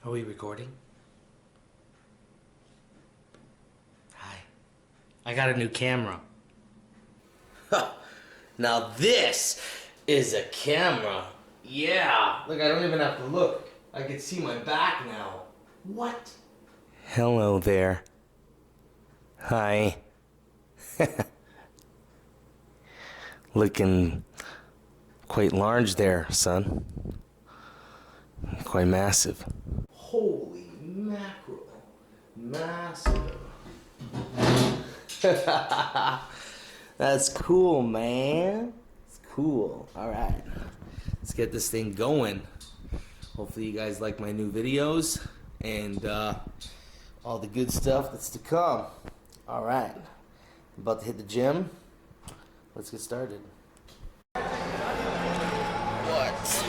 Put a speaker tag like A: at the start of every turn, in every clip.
A: Are we recording? Hi. I got a new camera. Now this is a camera. Yeah. Look, I don't even have to look. I can see my back now. What? Hello there. Hi. Looking quite large there, son. Quite massive. Holy mackerel. Massive. That's cool, man. It's cool. Alright. Let's get this thing going. Hopefully you guys like my new videos and all the good stuff that's to come. Alright. I'm about to hit the gym. Let's get started. What?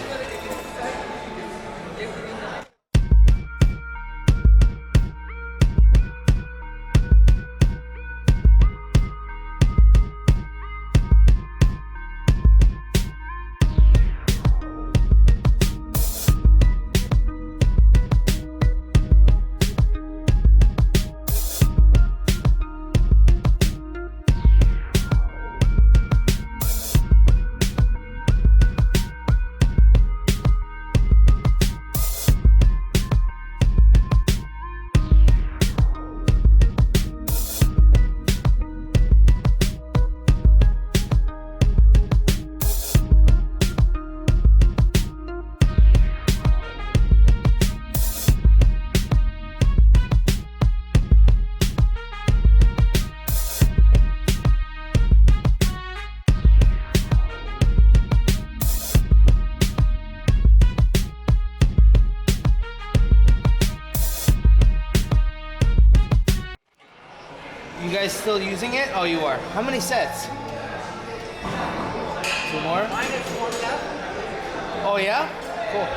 A: You guys still using it? Oh, you are. How many sets? 2 more? Mine is 4 left. Oh, yeah? Cool.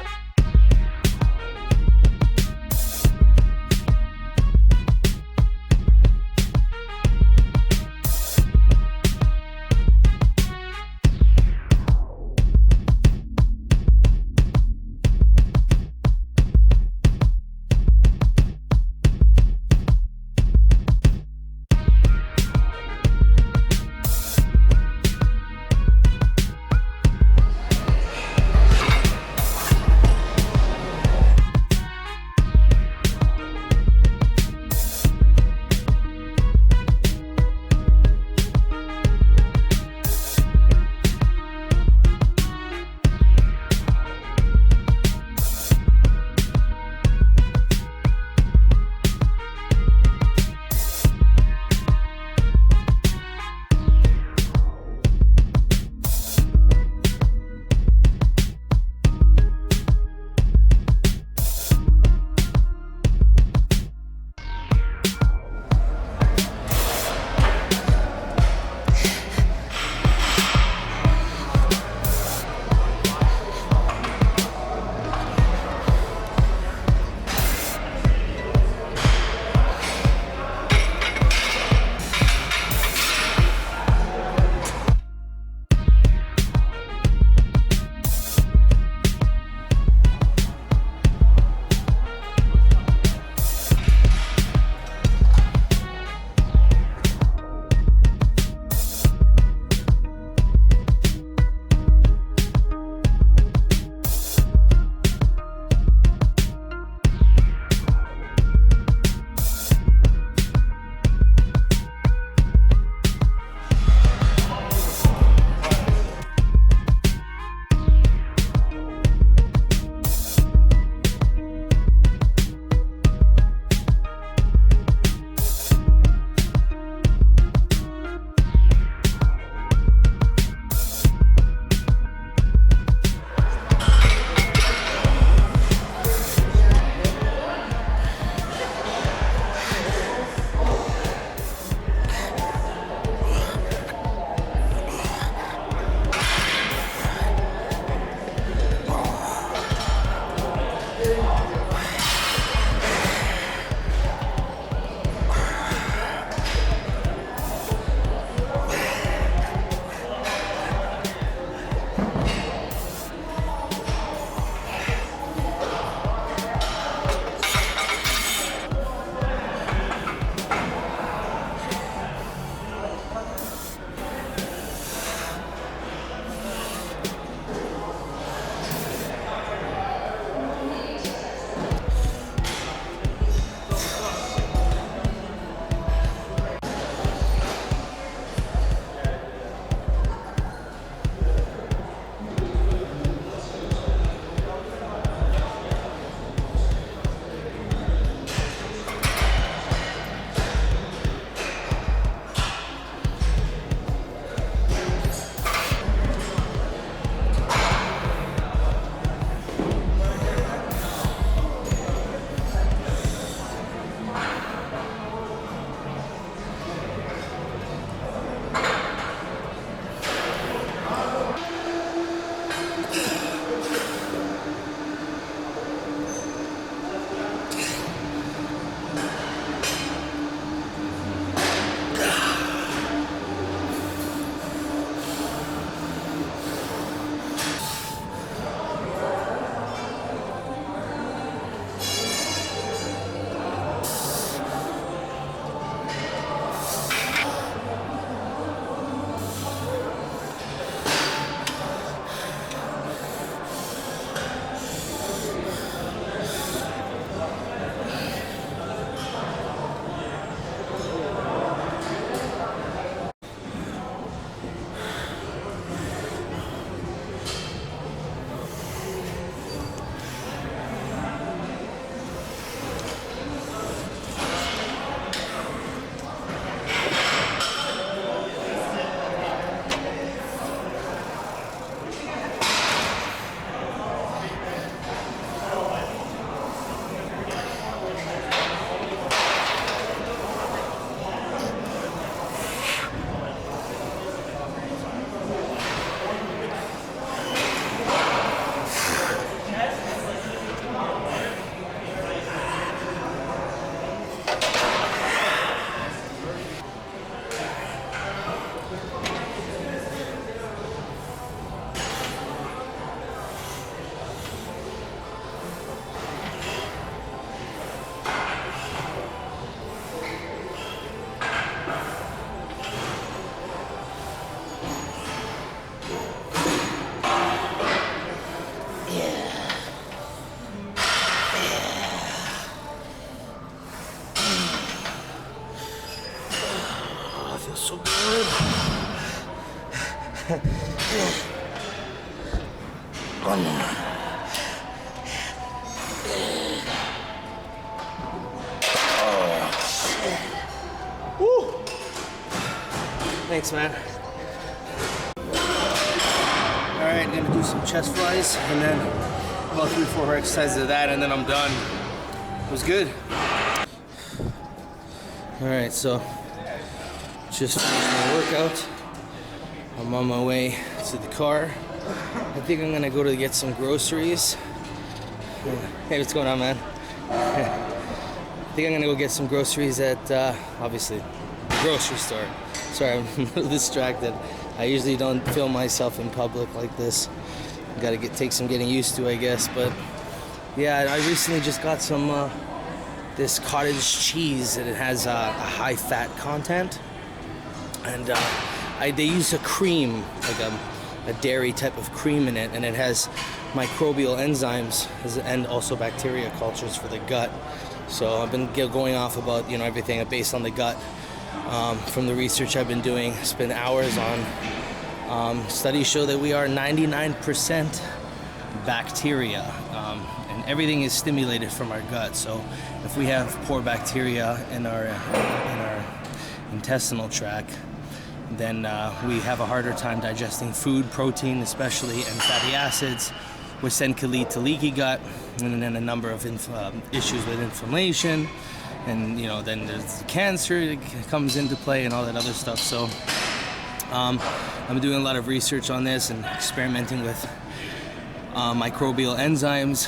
A: One more. Oh, shit. Woo! Thanks, man. Alright, I'm gonna do some chest flies and then about 3-4 exercises of that, and then I'm done. It was good. Alright, so just finished my workout. I'm on my way to the car. I think I'm gonna go to get some groceries. Hey, what's going on, man? I think I'm gonna go get some groceries at, obviously, the grocery store. Sorry, I'm a little distracted. I usually don't film myself in public like this. Gotta take some getting used to, I guess. But yeah, I recently just got some this cottage cheese, and it has a high fat content, and they use a cream, like a dairy type of cream in it, and it has microbial enzymes and also bacteria cultures for the gut. So I've been going off about, you know, everything based on the gut. From the research I've been doing, spent hours on. Studies show that we are 99% bacteria, and everything is stimulated from our gut. So if we have poor bacteria in our intestinal tract, then we have a harder time digesting food, protein especially, and fatty acids, which then can lead to leaky gut, and then a number of issues with inflammation. And you know, then there's cancer that comes into play and all that other stuff. So I'm doing a lot of research on this and experimenting with microbial enzymes,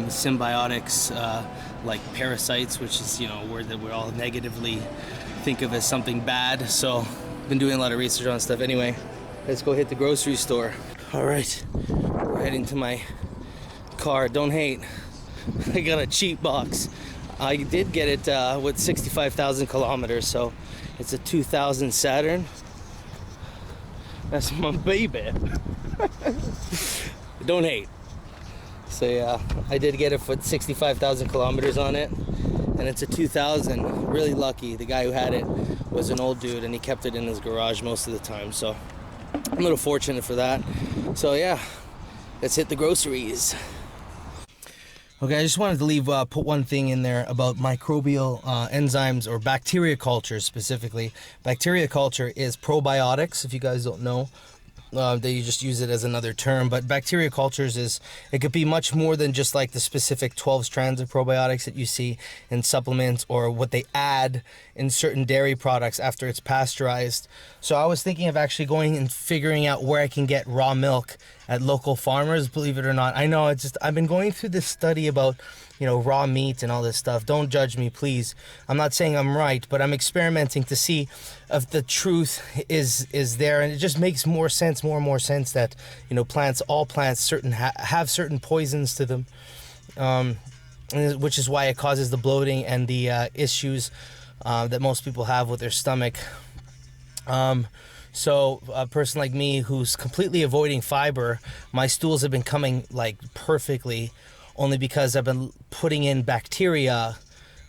A: symbiotics, like parasites, which is, you know, a word that we all negatively think of as something bad. So I've been doing a lot of research on stuff. Anyway, let's go hit the grocery store. All right, we're heading to my car. Don't hate, I got a cheap box. I did get it with 65,000 kilometers, so it's a 2000 Saturn. That's my baby. Don't hate. So yeah, I did get it with 65,000 kilometers on it, and it's a 2000. Really lucky. The guy who had it was an old dude, and he kept it in his garage most of the time, so I'm a little fortunate for that. So yeah, let's hit the groceries. Okay, I just wanted to put one thing in there about microbial enzymes, or bacteria culture specifically. Bacteria culture is probiotics, if you guys don't know. They just use it as another term, but bacteria cultures it could be much more than just like the specific 12 strands of probiotics that you see in supplements, or what they add in certain dairy products after it's pasteurized. So I was thinking of actually going and figuring out where I can get raw milk at local farmers, believe it or not. I know, I've been going through this study about, you know, raw meat and all this stuff. Don't judge me, please. I'm not saying I'm right, but I'm experimenting to see if the truth is there, and it just makes more and more sense that, you know, all plants have certain poisons to them, which is why it causes the bloating and the issues that most people have with their stomach. So a person like me who's completely avoiding fiber, my stools have been coming like perfectly, only because I've been putting in bacteria,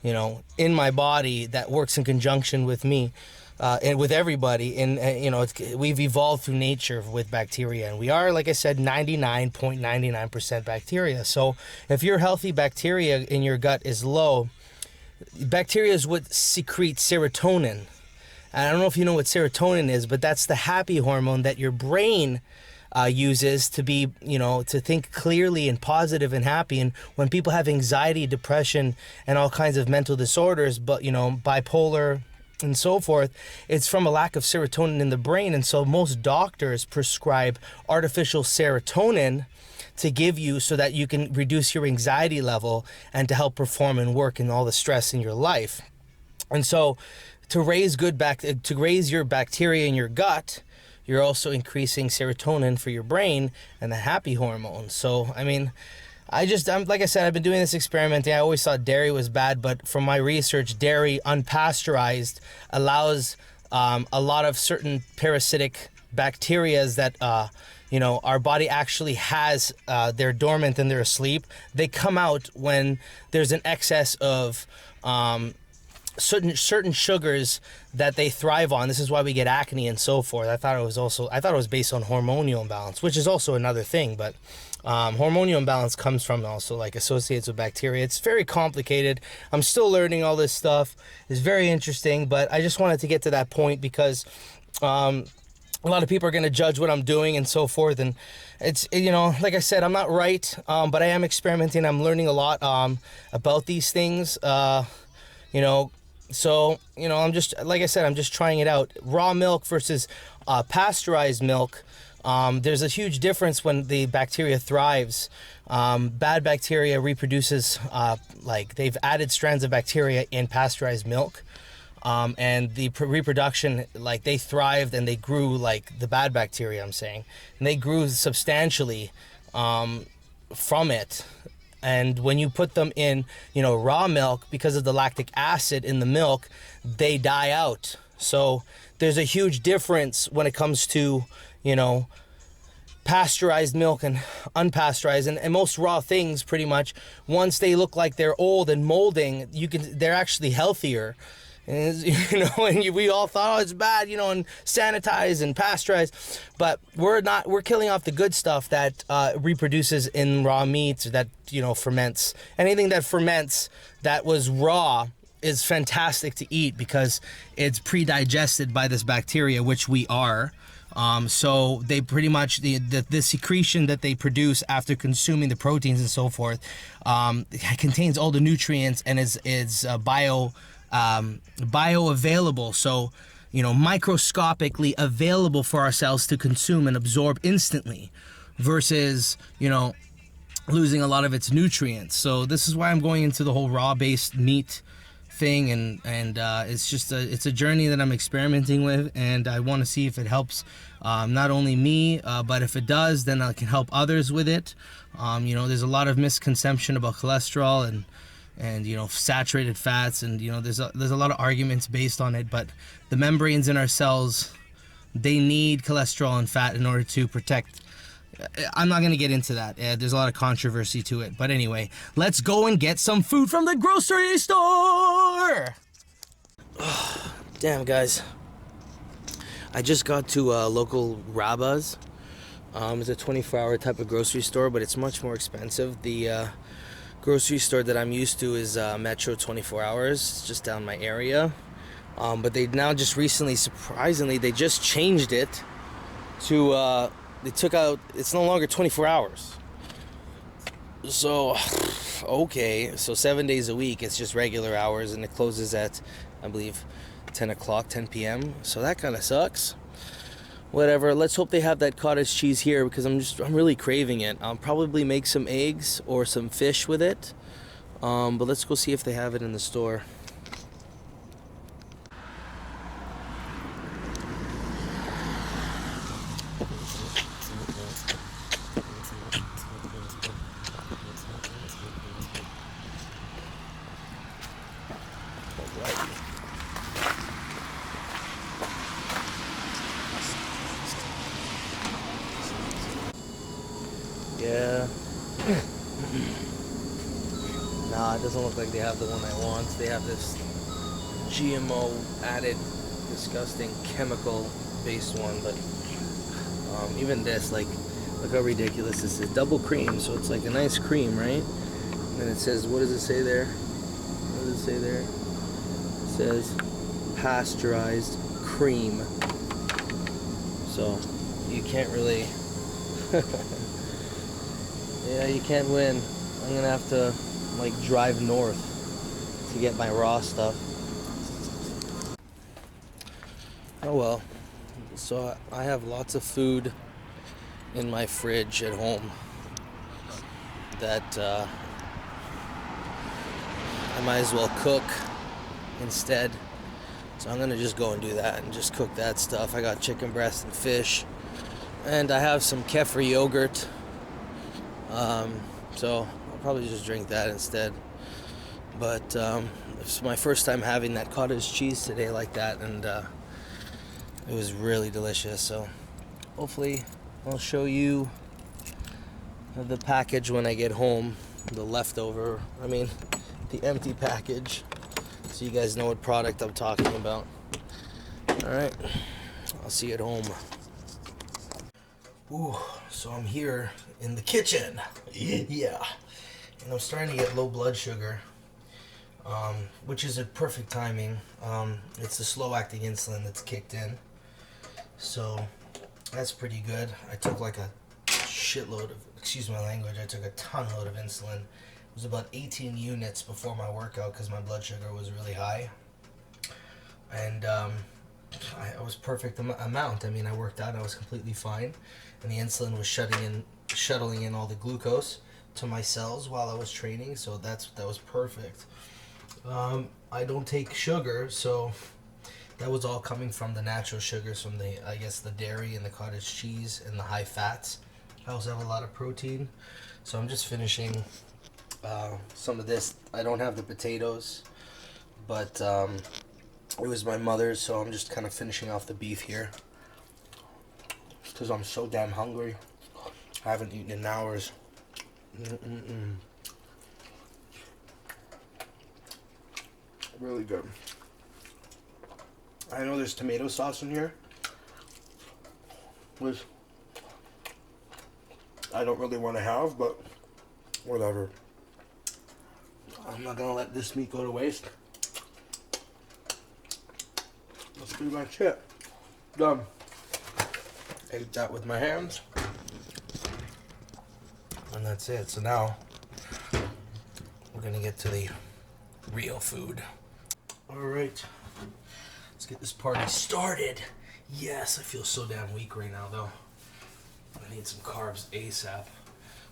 A: you know, in my body that works in conjunction with me and with everybody. And you know, we've evolved through nature with bacteria, and we are, like I said, 99.99% bacteria. So if your healthy bacteria in your gut is low, bacteria is what secrete serotonin. I don't know if you know what serotonin is, but that's the happy hormone that your brain uses to be, you know, to think clearly and positive and happy. And when people have anxiety, depression, and all kinds of mental disorders, but, you know, bipolar and so forth, it's from a lack of serotonin in the brain. And so most doctors prescribe artificial serotonin to give you so that you can reduce your anxiety level and to help perform and work and all the stress in your life. And so to raise your bacteria in your gut, you're also increasing serotonin for your brain and the happy hormone. So, I mean, I'm like I said, I've been doing this experimenting. I always thought dairy was bad, but from my research, dairy unpasteurized allows a lot of certain parasitic bacterias that you know, our body actually has. They're dormant and they're asleep. They come out when there's an excess of certain sugars that they thrive on. This is why we get acne and so forth. I thought it was based on hormonal imbalance, which is also another thing, but
B: hormonal imbalance comes from also like associates with bacteria. It's very complicated. I'm still learning all this stuff. It's very interesting, but I just wanted to get to that point because a lot of people are going to judge what I'm doing and so forth. And it's, you know, like I said, I'm not right, but I am experimenting. I'm learning a lot about these things, you know. So, you know, I'm just, like I said, I'm just trying it out. Raw milk versus pasteurized milk. There's a huge difference when the bacteria thrives. Bad bacteria reproduces, like they've added strands of bacteria in pasteurized milk. And the reproduction, like they thrived and they grew like the bad bacteria, I'm saying. And they grew substantially from it. And when you put them in, you know, raw milk, because of the lactic acid in the milk, they die out. So there's a huge difference when it comes to, you know, pasteurized milk and unpasteurized, and most raw things pretty much, once they look like they're old and molding, they're actually healthier. And you know, and we all thought, oh, it's bad, you know, and sanitized and pasteurized, but we're killing off the good stuff that reproduces in raw meats, that, you know, ferments. Anything that ferments that was raw is fantastic to eat because it's pre-digested by this bacteria, which we are. So they pretty much, the secretion that they produce after consuming the proteins and so forth contains all the nutrients and is bioavailable, so, you know, microscopically available for our cells to consume and absorb instantly, versus, you know, losing a lot of its nutrients. So this is why I'm going into the whole raw based meat thing, and it's just it's a journey that I'm experimenting with, and I want to see if it helps not only me, but if it does, then I can help others with it. You know, there's a lot of misconception about cholesterol and you know, saturated fats, and you know, there's a lot of arguments based on it, but the membranes in our cells, they need cholesterol and fat in order to protect. I'm not going to get into that. There's a lot of controversy to it, but anyway, let's go and get some food from the grocery store. Damn, guys, I just got to local Rabba's. It's a 24-hour type of grocery store, but it's much more expensive. The grocery store that I'm used to is Metro 24 Hours. It's just down my area. But they now just recently, surprisingly, they just changed it to, they took out, it's no longer 24 hours. So, okay, so 7 days a week, it's just regular hours, and it closes at, I believe, 10 o'clock, 10 p.m. So that kind of sucks. Whatever, let's hope they have that cottage cheese here, because I'm really craving it. I'll probably make some eggs or some fish with it, but let's go see if they have it in the store. Yeah. Nah, it doesn't look like they have the one I want. They have this GMO added, disgusting chemical based one, but even this, like, look how ridiculous this is. Double cream, so it's like a nice cream, right? And then it says, what does it say there? What does it say there? It says pasteurized cream. So you can't really yeah, you can't win. I'm gonna have to like drive north to get my raw stuff. Oh well. So I have lots of food in my fridge at home that I might as well cook instead. So I'm gonna just go and do that and just cook that stuff. I got chicken breast and fish, and I have some kefir yogurt. So I'll probably just drink that instead. But it's my first time having that cottage cheese today like that, and it was really delicious. So hopefully I'll show you the package when I get home, the leftover, the empty package, so you guys know what product I'm talking about. Alright, I'll see you at home. Ooh, so I'm here in the kitchen. Yeah. And I'm starting to get low blood sugar, which is a perfect timing. It's the slow-acting insulin that's kicked in. So that's pretty good. I took like a shitload of, excuse my language, I took a ton load of insulin. It was about 18 units before my workout because my blood sugar was really high. And I was perfect amount. I mean, I worked out, I was completely fine. And the insulin was shuttling in all the glucose to my cells while I was training, so that was perfect. I don't take sugar, so that was all coming from the natural sugars from the, I guess, the dairy and the cottage cheese and the high fats. I also have a lot of protein, so I'm just finishing some of this. I don't have the potatoes, but it was my mother's, so I'm just kind of finishing off the beef here because I'm so damn hungry. I haven't eaten in hours. Really good. I know there's tomato sauce in here, which I don't really want to have, but whatever. I'm not gonna let this meat go to waste. That's pretty much it. Done. Ate that with my hands. And that's it. So now we're gonna get to the real food. Alright. Let's get this party started. Yes, I feel so damn weak right now though. I need some carbs ASAP.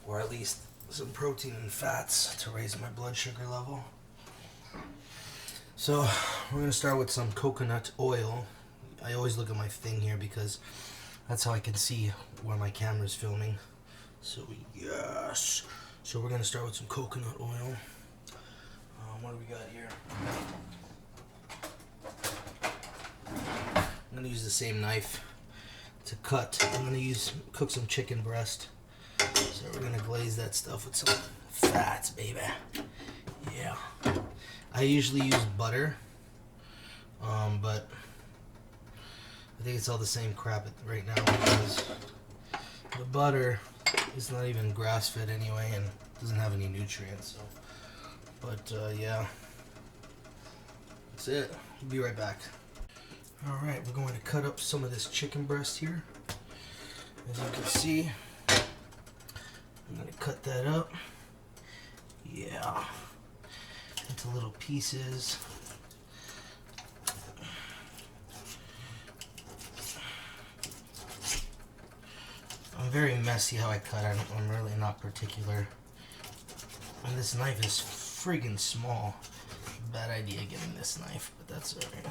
B: Or at least some protein and fats to raise my blood sugar level. So we're gonna start with some coconut oil. I always look at my thing here because that's how I can see where my camera's filming. So yes. So we're gonna start with some coconut oil. What do we got here? I'm gonna use the same knife to cut. I'm gonna cook some chicken breast. So we're gonna glaze that stuff with some fats, baby. Yeah. I usually use butter, but I think it's all the same crap right now because the butter is not even grass-fed anyway and doesn't have any nutrients. So, but yeah, that's it. We'll be right back. All right, we're going to cut up some of this chicken breast here. As you can see, I'm going to cut that up. Yeah, into little pieces. I'm very messy how I cut. I'm really not particular. And this knife is friggin' small. Bad idea getting this knife, but that's alright.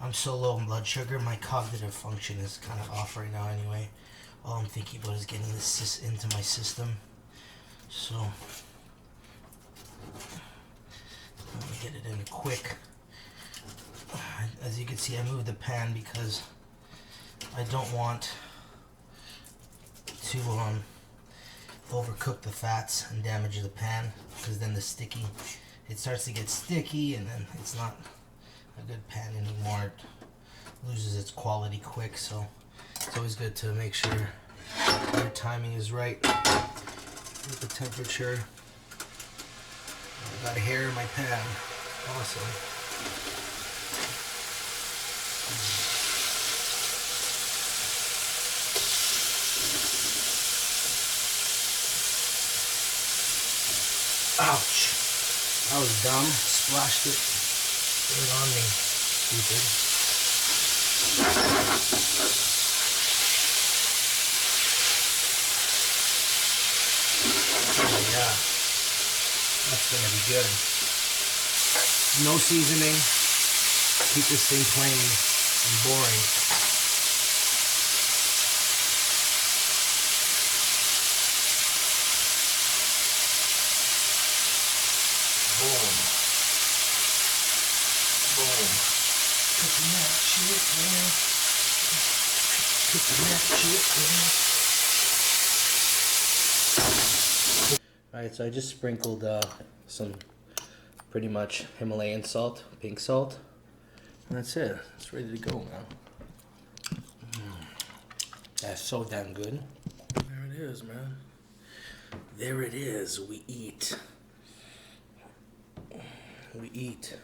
B: I'm so low in blood sugar, my cognitive function is kind of off right now anyway. All I'm thinking about is getting this into my system. So, let me get it in quick. As you can see, I moved the pan because I don't want to overcook the fats and damage the pan, because then it starts to get sticky and then it's not a good pan anymore. It loses its quality quick, so it's always good to make sure your timing is right with the temperature. I got hair in my pan. Awesome. Ouch. That was dumb. Splashed it right on me. Stupid. Oh yeah. That's gonna be good. No seasoning. Keep this thing plain and boring. Boom. Boom. Cooking that chicken. Cooking that chicken. Alright, so I just sprinkled some pretty much Himalayan salt, pink salt. And that's it. It's ready to go now. That's so damn good. There it is, man.
A: there it is. We eat. We eat.